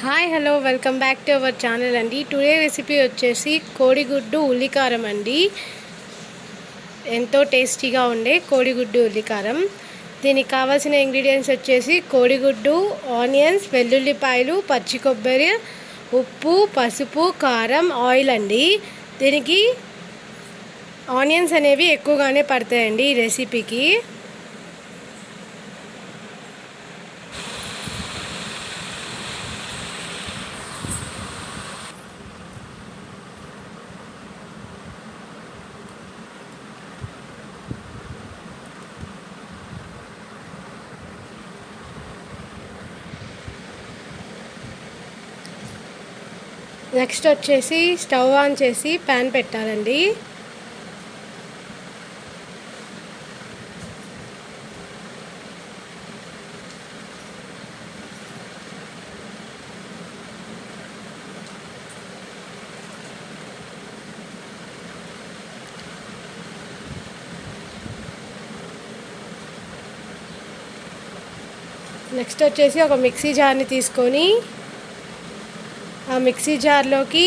Hi hello welcome back to our channel అండి. Today recipe వచ్చేసి కోడిగుడ్డు ఉల్లికారం అండి. ఎంతో టేస్టీగా ఉండే కోడిగుడ్డు ఉల్లికారం. దీనికి కావాల్సిన ఇంగ్రీడియంట్స్ వచ్చేసి కోడిగుడ్డు, ఆనియన్స్, వెల్లుల్లిపాయలు, పచ్చి కొబ్బరి, ఉప్పు, పసుపు, కారం, ఆయిల్ అండి. దీనికి ఆనియన్స్ అనేవి ఎక్కువగానే పడతాయండి ఈ రెసిపీకి. నెక్స్ట్ వచ్చేసి స్టవ్ ఆన్ చేసి ప్యాన్ పెట్టాలండి. నెక్స్ట్ వచ్చేసి ఒక మిక్సీ జార్ని తీసుకొని ఆ మిక్సీ జార్లోకి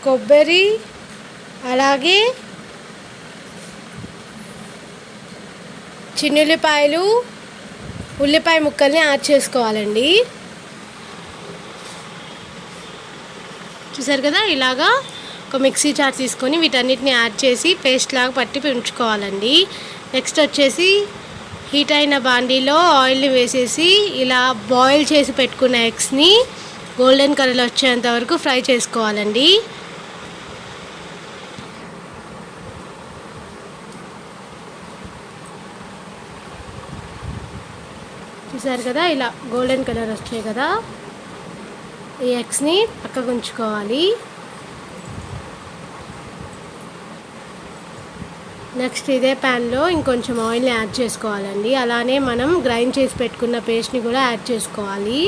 కొబ్బరి అలాగే చిన్నుల్లిపాయలు, ఉల్లిపాయ ముక్కల్ని యాడ్ చేసుకోవాలండి. చూసారు కదా, ఇలాగా ఒక మిక్సీ జార్ తీసుకొని వీటన్నిటిని యాడ్ చేసి పేస్ట్ లాగా పట్టి ఉంచుకోవాలండి. నెక్స్ట్ వచ్చేసి హీట్ అయిన బాండీలో ఆయిల్ని వేసేసి ఇలా బాయిల్ చేసి పెట్టుకున్న ఎగ్స్ని గోల్డెన్ కలర్ వచ్చేంత వరకు ఫ్రై చేసుకోవాలండి. చూసారు కదా, ఇలా గోల్డెన్ కలర్ వచ్చాయి కదా, ఈ ఎగ్స్ని పక్కకు ఉంచుకోవాలి. నెక్స్ట్ ఇదే ప్యాన్లో ఇంకొంచెం ఆయిల్ని యాడ్ చేసుకోవాలండి. అలానే మనం గ్రైండ్ చేసి పెట్టుకున్న పేస్ట్ని కూడా యాడ్ చేసుకోవాలి.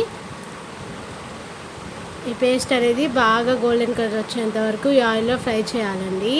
ఈ పేస్ట్ అనేది బాగా గోల్డెన్ కలర్ వచ్చేంత వరకు ఈ ఆయిల్లో ఫ్రై చేయాలండి.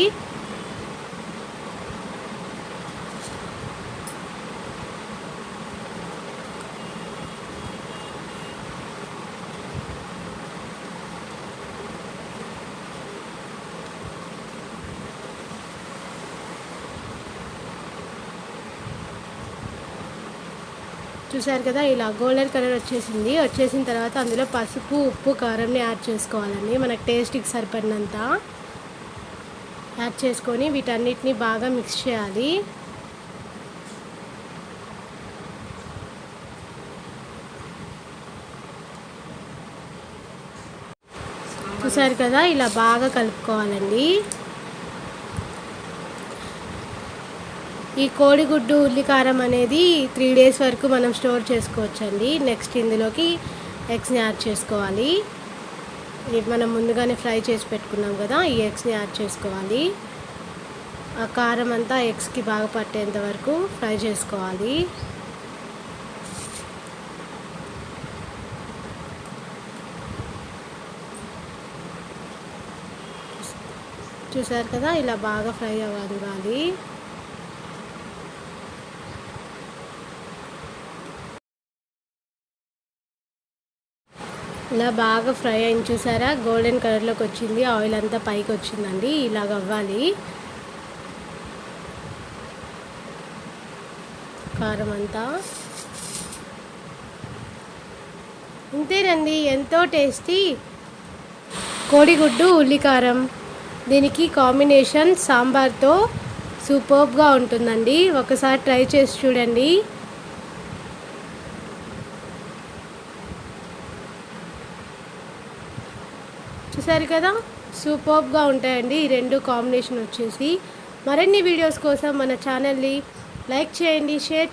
చూసారు కదా, ఇలా గోల్డెన్ కలర్ వచ్చేసిన తర్వాత అందులో పసుపు, ఉప్పు, కారంని యాడ్ చేసుకోవాలండి. మనకు టేస్ట్కి సరిపడినంత యాడ్ చేసుకొని వీటన్నిటిని బాగా మిక్స్ చేయాలి. చూసారు కదా, ఇలా బాగా కలుపుకోవాలండి. ఈ కోడిగుడ్డు ఉల్లికారం అనేది 3 days వరకు మనం స్టోర్ చేసుకోవచ్చండి. నెక్స్ట్ ఇందులోకి ఎగ్స్ని యాడ్ చేసుకోవాలి. మనం ముందుగానే ఫ్రై చేసి పెట్టుకున్నాం కదా, ఈ ఎగ్స్ని యాడ్ చేసుకోవాలి. ఆ కారం అంతా ఎగ్స్కి బాగా పట్టేంత వరకు ఫ్రై చేసుకోవాలి. చూసారు కదా, ఇలా బాగా ఫ్రై అవ్వాలి. ఇలా బాగా ఫ్రై అయింది. చూసారా, గోల్డెన్ కలర్లోకి వచ్చింది, ఆయిల్ అంతా పైకి వచ్చిందండి. ఇలాగ అవ్వాలి. కారం అంతా ఇంతేనండి, ఎంతో టేస్టీ కోడిగుడ్డు ఉల్లికారం. దీనికి కాంబినేషన్ సాంబార్తో సూపర్బ్గా ఉంటుందండి. ఒకసారి ట్రై చేసి చూడండి. చూసారు కదా, సూపర్బ్గా ఉంటాయండి ఈ రెండు కాంబినేషన్ వచ్చేసి. మరిన్ని వీడియోస్ కోసం మన ఛానల్ని లైక్ చేయండి, షేర్ చేయండి.